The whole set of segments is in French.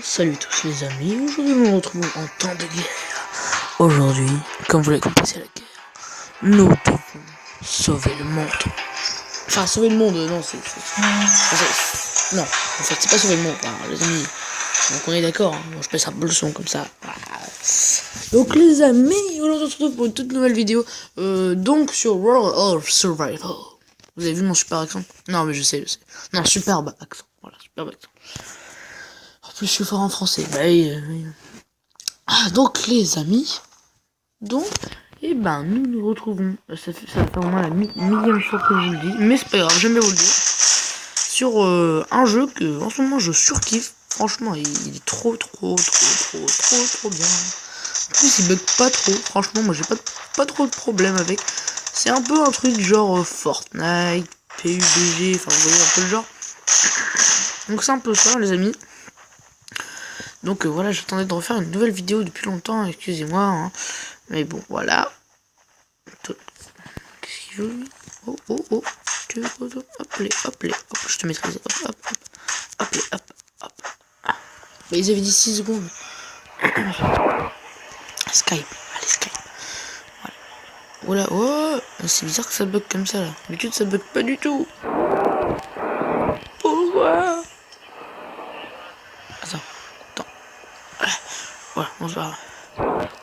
Salut tous les amis, aujourd'hui nous nous retrouvons en temps de guerre. Aujourd'hui, comme vous l'avez compris, c'est la guerre. Nous devons sauver le monde. Enfin, sauver le monde, non, non, en fait, c'est pas sauver le monde, les amis. Donc on est d'accord, hein. Moi je passe un peu le son comme ça. Donc les amis, aujourd'hui on se retrouve pour une toute nouvelle vidéo. Donc sur World of Survival. Vous avez vu mon super accent? Non mais je sais. Non, superbe accent. Voilà, superbe accent. En plus je suis fort en français. Bah oui. Ah donc les amis. Donc, nous nous retrouvons. Ça fait au moins la millième fois que je vous le dis. Mais c'est pas grave, j'aime bien vous le dire. Sur un jeu que en ce moment je surkiffe. Franchement, il est trop bien. En plus, il bug pas trop. Franchement, moi j'ai pas trop de problème avec. C'est un peu un truc genre Fortnite, PUBG, enfin vous voyez un peu le genre. Donc c'est un peu ça les amis. Donc voilà, j'attendais de refaire une nouvelle vidéo depuis longtemps, excusez-moi. Hein. Mais bon, voilà. Qu'est-ce qu'il veut lui? Oh. Tu veux quoi? Hop, je te maîtrise. Hop. Ah. Mais ils avaient dit 6 secondes. Skype. Allez, Skype. Voilà. Oh, c'est bizarre que ça bug comme ça là. D'habitude ça bug pas du tout. Pourquoi? Attends. Voilà,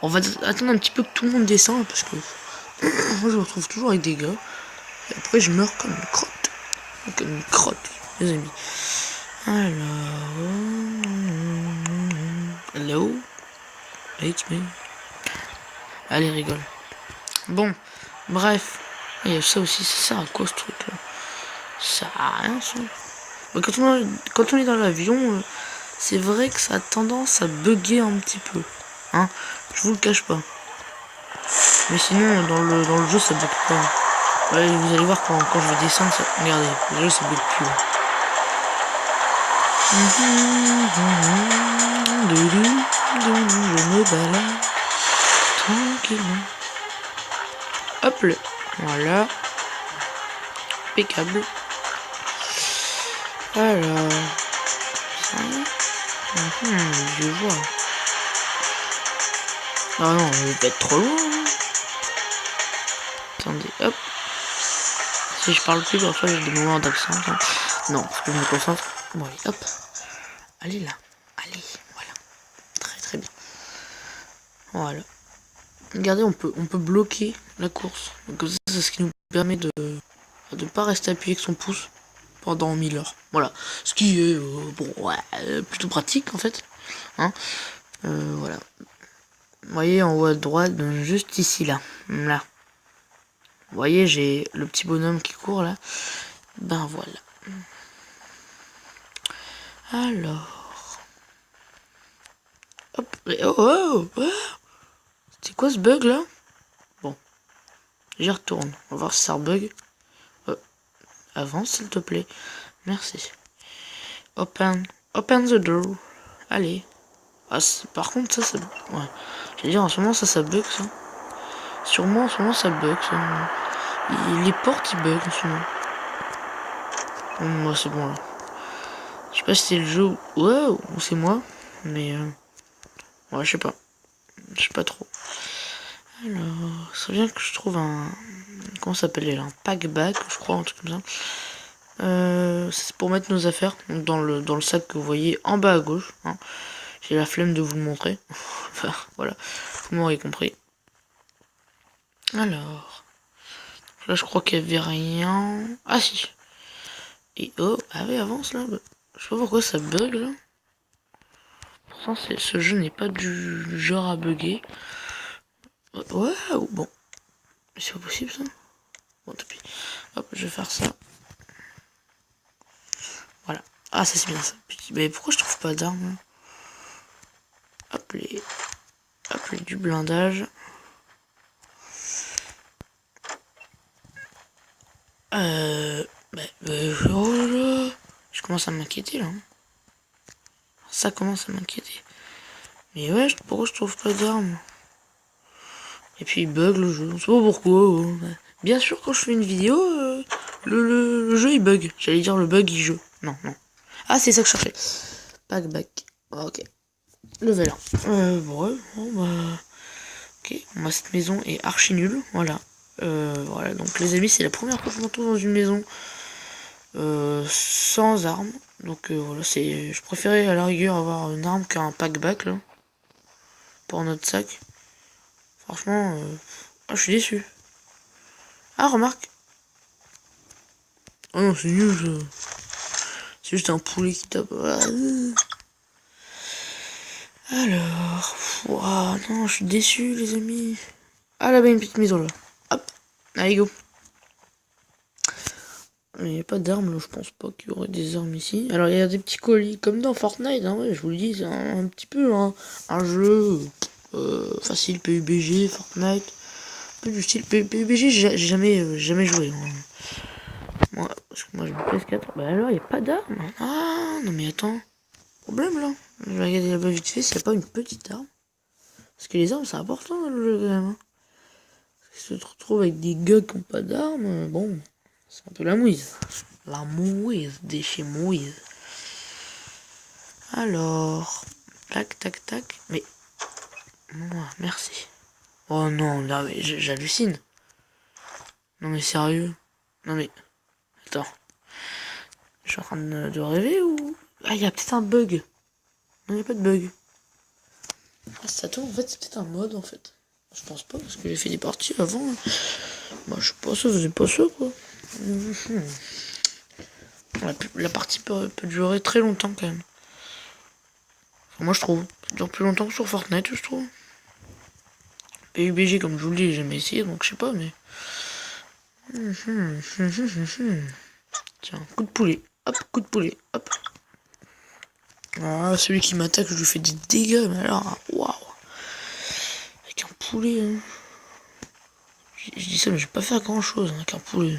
on va attendre un petit peu que tout le monde descende parce que moi je me retrouve toujours avec des gars. Et après je meurs comme une crotte. Comme une crotte, les amis. Alors. Hello? It's me. Allez, rigole. Bon, bref. Il y a ça aussi, ça sert à quoi ce truc là? Ça sert à rien ça. Bah, quand on est dans l'avion, c'est vrai que ça a tendance à bugger un petit peu. Hein? Je vous le cache pas. Mais sinon, dans le jeu, ça bug pas. Ouais, vous allez voir quand je vais descendre, ça... Regardez, le jeu, ça bug plus. Je me balade tranquillement. Hop là. Voilà. Impeccable. Alors. Je vois. Ah non, je vais pas être trop loin. Attendez, hop. Si je parle plus, parfois j'ai des moments d'absence. Hein. Non, parce que je me concentre. Bon, allez, hop. Allez là. Allez, voilà. Très bien. Voilà. Regardez, on peut bloquer la course. Donc comme ça, c'est ce qui nous permet de pas rester appuyé avec son pouce pendant 1000 heures. Voilà. Ce qui est, plutôt pratique en fait. Hein, voilà. Vous voyez en haut à droite, juste ici là. Là. Vous voyez, j'ai le petit bonhomme qui court là. Ben voilà. Alors. Hop. Oh. C'est quoi ce bug là? Bon. J'y retourne. On va voir si ça rebug. Avance s'il te plaît. Merci. Open the door. Allez. Ah, par contre ça ouais. J'allais dire en ce moment ça bug ça. Sûrement en ce moment ça bug ça. Les portes ils bug en ce moment. Moi c'est bon là. Je sais pas si c'est le jeu ou c'est moi. Mais ouais je sais pas. Je sais pas trop. Alors, ça vient que je trouve un... Comment ça s'appelle là? Un pack-bag, je crois, un truc comme ça. C'est pour mettre nos affaires donc dans le sac que vous voyez en bas à gauche. Hein. J'ai la flemme de vous le montrer. Enfin, voilà. Vous m'aurez compris. Alors... Là, je crois qu'il y avait rien... Ah si. Et oh, ah oui, avance là. Je sais pas pourquoi ça bug là. Pourtant, ce jeu n'est pas du genre à bugger. Ouais, bon. C'est pas possible ça. Bon, tant pis. Hop, je vais faire ça. Voilà. Ah, ça c'est bien ça. Mais pourquoi je trouve pas d'armes? Hop, du blindage. Oh là, je commence à m'inquiéter là. Ça commence à m'inquiéter. Mais ouais, pourquoi je trouve pas d'armes? Et puis il bug le jeu, on sait pas pourquoi. Bien sûr quand je fais une vidéo, le jeu il bug. J'allais dire le bug il jeu. Non. Ah c'est ça que je cherchais. Pack-back. Ok. Level 1. Ouais, bon, bah... Ok, moi cette maison est archi nulle, voilà. Voilà, donc les amis, c'est la première fois que je me retrouve dans une maison sans armes. Donc voilà, c'est... Je préférais à la rigueur avoir une arme qu'un pack-back, là. Pour notre sac. Franchement, je suis déçu. Ah, remarque. Oh non, c'est nul, ça. C'est juste un poulet qui tape. Alors... Ouah, non, je suis déçu, les amis. Ah, là-bas, une petite maison, là. Hop, allez, go. Il n'y a pas d'armes, là, je pense pas qu'il y aurait des armes ici. Alors, il y a des petits colis, comme dans Fortnite, hein, ouais, je vous le dis, c'est un petit peu un jeu facile, PUBG, Fortnite. Un peu du style PUBG, j'ai jamais joué. Hein. Moi, parce que moi, j'ai une PS4. Bah alors, il n'y a pas d'armes. Ah, non mais attends. Problème, là. Je vais regarder là-bas vite fait s'il n'y a pas une petite arme. Parce que les armes, c'est important dans le jeu, quand même. Hein. Si tu te retrouves avec des gars qui n'ont pas d'armes, bon, c'est un peu la mouise. La mouise, des chez mouise. Alors, tac, tac, tac. Mais, moi, merci. Oh non, là, mais j'hallucine. Non mais sérieux. Non mais, attends. Je suis en train de rêver ou... Ah, il y a peut-être un bug. Non, il n'y a pas de bug. Ah, ça tombe, en fait, c'est peut-être un mode, en fait. Je pense pas, parce que j'ai fait des parties avant. Bah, je sais pas, ça faisait pas ça, quoi. La partie peut durer très longtemps, quand même. Enfin, moi, je trouve. Ça dure plus longtemps que sur Fortnite, je trouve. PUBG, comme je vous le dis, j'ai jamais essayé, donc je sais pas, mais... Tiens, coup de poulet. Hop, coup de poulet. Hop. Ah, celui qui m'attaque, je lui fais des dégâts, mais alors, waouh. Avec un poulet, hein. Je dis ça, mais je vais pas faire grand chose avec un poulet.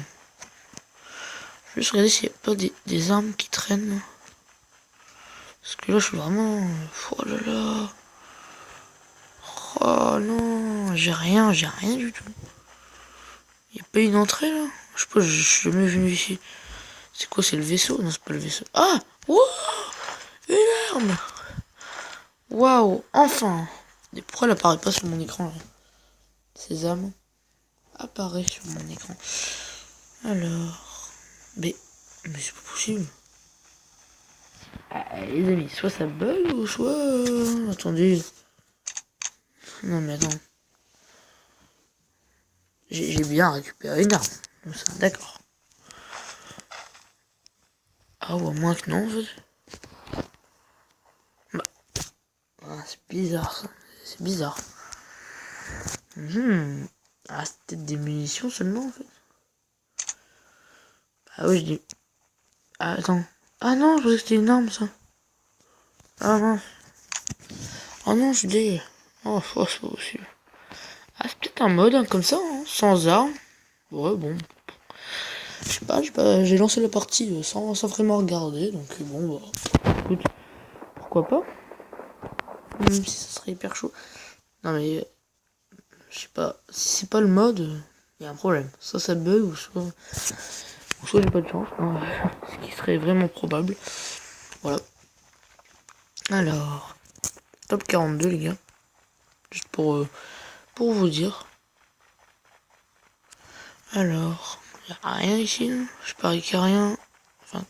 Je vais juste regarder s'il n'y a pas des armes qui traînent. Parce que là, je suis vraiment... Oh là là. Oh non, j'ai rien du tout. Il n'y a pas une entrée là. Je sais pas, je suis jamais venu ici. C'est quoi, c'est le vaisseau? Non, c'est pas le vaisseau. Ah, wow, une arme. Waouh, enfin. Et pourquoi elle apparaît pas sur mon écran là? Ces armes apparaissent sur mon écran. Alors... Mais c'est pas possible. Ah, les amis, soit ça bug ou soit... Attendez. Non mais attends. J'ai bien récupéré une arme. D'accord. Ah ou à moins que non en fait. Bah. Ah, c'est bizarre ça. C'est bizarre. Ah, c'est peut-être des munitions seulement en fait. Ah oui, je dis... Ah, attends. Ah non, je pensais que c'était une arme ça. Ah mince. Ah non, je dis... Oh, c'est pas possible. Ah, c'est peut-être un mode hein, comme ça, hein, sans armes. Ouais, bon. Je sais pas, j'ai lancé la partie sans vraiment regarder, donc bon, bah, écoute, pourquoi pas. Même si ça serait hyper chaud. Non mais, je sais pas, si c'est pas le mode, il y a un problème. Soit ça bug, ou soit j'ai pas de chance. Non, ce qui serait vraiment probable. Voilà. Alors, top 42 les gars. Juste pour vous dire. Alors, il n'y a rien ici, là. Je parie qu'il n'y a rien. Enfin,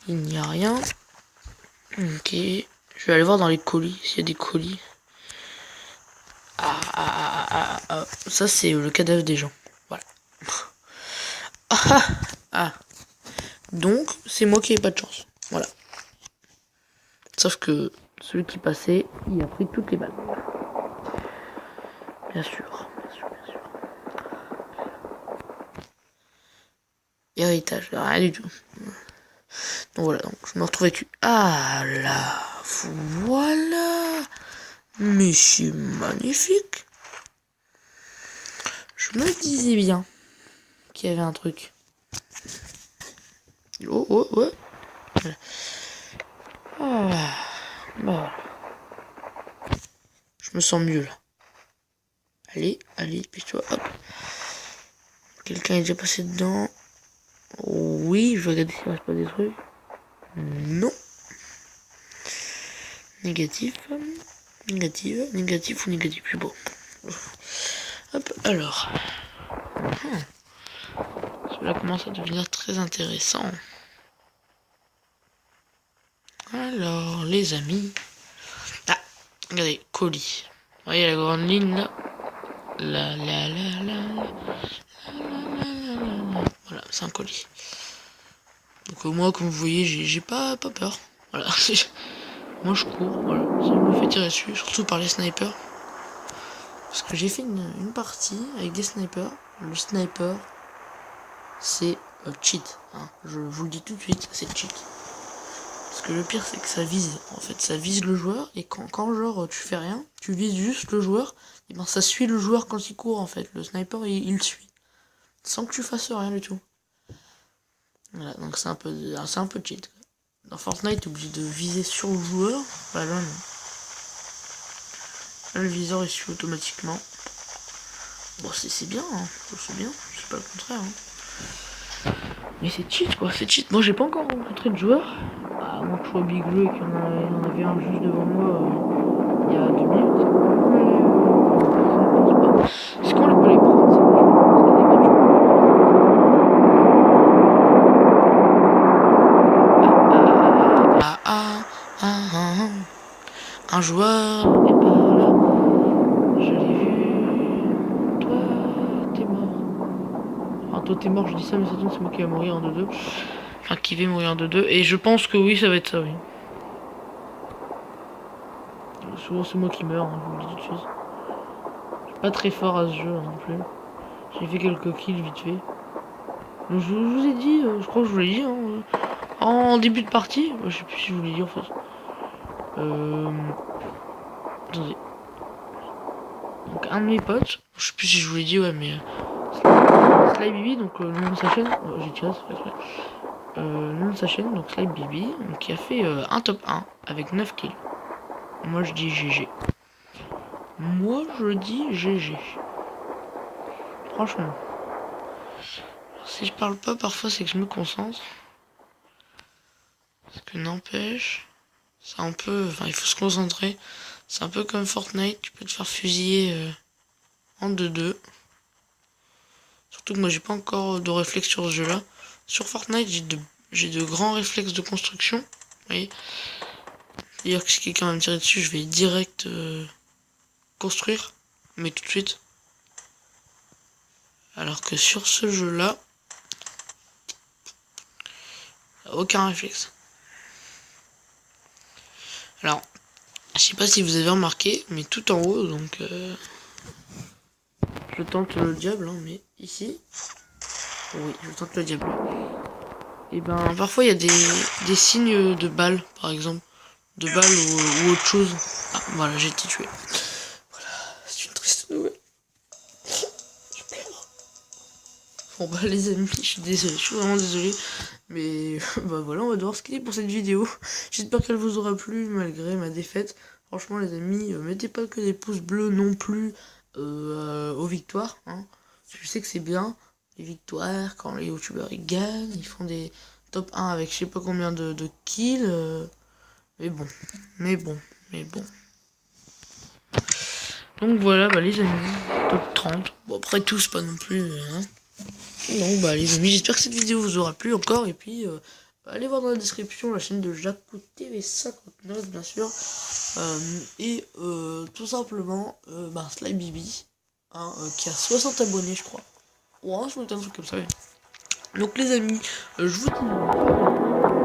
il n'y a rien. Ok. Je vais aller voir dans les colis, s'il y a des colis. Ça c'est le cadavre des gens. Voilà. Donc, c'est moi qui ai pas de chance. Voilà. Sauf que celui qui passait, il a pris toutes les balles. Bien sûr. Héritage, rien du tout. Donc voilà, donc je me retrouve avec... Ah là, voilà. Mais c'est magnifique. Je me disais bien qu'il y avait un truc. Oh, ouais. Ah, bah voilà. Je me sens mieux là. Allez, puis-toi, hop. Quelqu'un est déjà passé dedans. Oui, je vais regarder s'il reste pas des trucs. Non. Négatif. Négatif ou négatif plus beau. Hop, alors. Cela commence à devenir très intéressant. Alors, les amis. Ah, regardez, colis. Vous voyez la grande ligne là. Voilà, c'est un colis. Donc moi, comme vous voyez, j'ai pas peur. Voilà. Moi je cours, voilà. Ça me fait tirer dessus, surtout par les snipers. Parce que j'ai fait une partie avec des snipers. Le sniper, c'est cheat. Hein. Je vous le dis tout de suite, c'est cheat. Parce que le pire, c'est que ça vise. En fait, ça vise le joueur. Et quand genre tu fais rien, tu vises juste le joueur. Et ben ça suit le joueur quand il court en fait. Le sniper, il le suit. Sans que tu fasses rien du tout. Voilà, donc c'est un peu cheat. Dans Fortnite, t'es obligé de viser sur le joueur. Bah là, non. Là, le viseur, il suit automatiquement. Bon, c'est bien, hein. C'est bien, c'est pas le contraire. Hein. Mais c'est cheat, quoi, c'est cheat. Moi, j'ai pas encore rencontré de joueur. À moins que je sois Big Bleu et qu'il y en avait un juste devant moi il y a 2 minutes. Je ne pense pas. Est-ce qu'on peut les prendre, ces voitures? Parce qu'il y a des voitures qu'on peut prendre. Un joueur est pas là. Je l'ai vu. Toi, t'es mort. Enfin, toi, t'es mort, je dis ça, mais c'est moi qui vais mourir en 2-2. Enfin, qui va mourir en 2-2. Et je pense que oui, ça va être ça, oui. Souvent, c'est moi qui meurs, hein, je vous le dis tout de suite. Je suis pas très fort à ce jeu hein, non plus. J'ai fait quelques kills vite fait. Je vous ai dit, je crois que je vous l'ai dit, hein, en début de partie. Je sais plus si je vous l'ai dit en fait. Attendez. Donc un de mes potes, je sais plus si je vous l'ai dit, ouais, mais Sly Bibi, donc le nom de sa chaîne, j'ai tiré, ça fait exprès. Le nom de sa chaîne, donc Sly Bibi, donc qui a fait un top 1 avec 9 kills. Moi je dis GG. Moi je dis GG. Franchement. Alors, si je parle pas parfois c'est que je me concentre. Parce que n'empêche, c'est un peu, enfin il faut se concentrer. C'est un peu comme Fortnite, tu peux te faire fusiller en 2-2. Surtout que moi j'ai pas encore de réflexe sur ce jeu là. Sur Fortnite j'ai de grands réflexes de construction. Vous voyez. C'est-à-dire que si quelqu'un va me tirer dessus, je vais direct construire. Mais tout de suite. Alors que sur ce jeu là, aucun réflexe. Alors, je sais pas si vous avez remarqué, mais tout en haut, donc je tente le diable, hein, mais ici, oui, je tente le diable. Et ben, parfois il y a des signes de balles, par exemple, de balles ou autre chose. Ah, voilà, j'ai été tué. Voilà, c'est une triste nouvelle. Je pleure. Bon bah les amis, je suis désolé, je suis vraiment désolé. Mais bah voilà, on va devoir se quitter pour cette vidéo. J'espère qu'elle vous aura plu malgré ma défaite. Franchement les amis, mettez pas que des pouces bleus non plus aux victoires. Hein. Je sais que c'est bien, les victoires, quand les youtubeurs ils gagnent, ils font des top 1 avec je sais pas combien de kills. Mais bon. Donc voilà, bah les amis, top 30. Bon après tout, c'est pas non plus... Hein. Non, bah les amis, j'espère que cette vidéo vous aura plu encore. Et puis, allez voir dans la description la chaîne de Jacko TV59, bien sûr. Et tout simplement, Sly Bibi, hein, qui a 60 abonnés, je crois. Ouais, je me un truc comme ça. Ouais. Donc les amis, je vous dis...